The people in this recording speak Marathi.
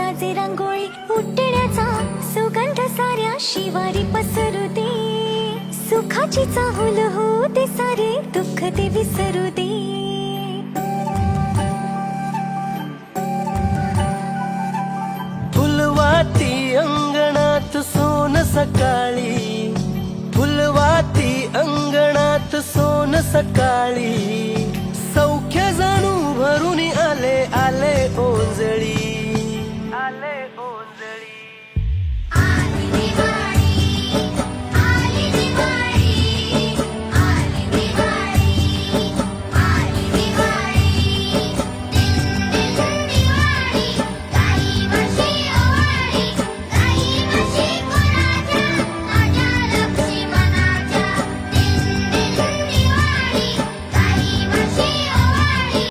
साजे रांगोळी उठण्याचा सुगंध साऱ्या शिवारी पसरू दे. सुखाची चाहुल हो दे सारे दुःख ते विसरू दे. फुलवाती अंगणात सोन सकाळी, फुलवाती अंगणात सोन सकाळी.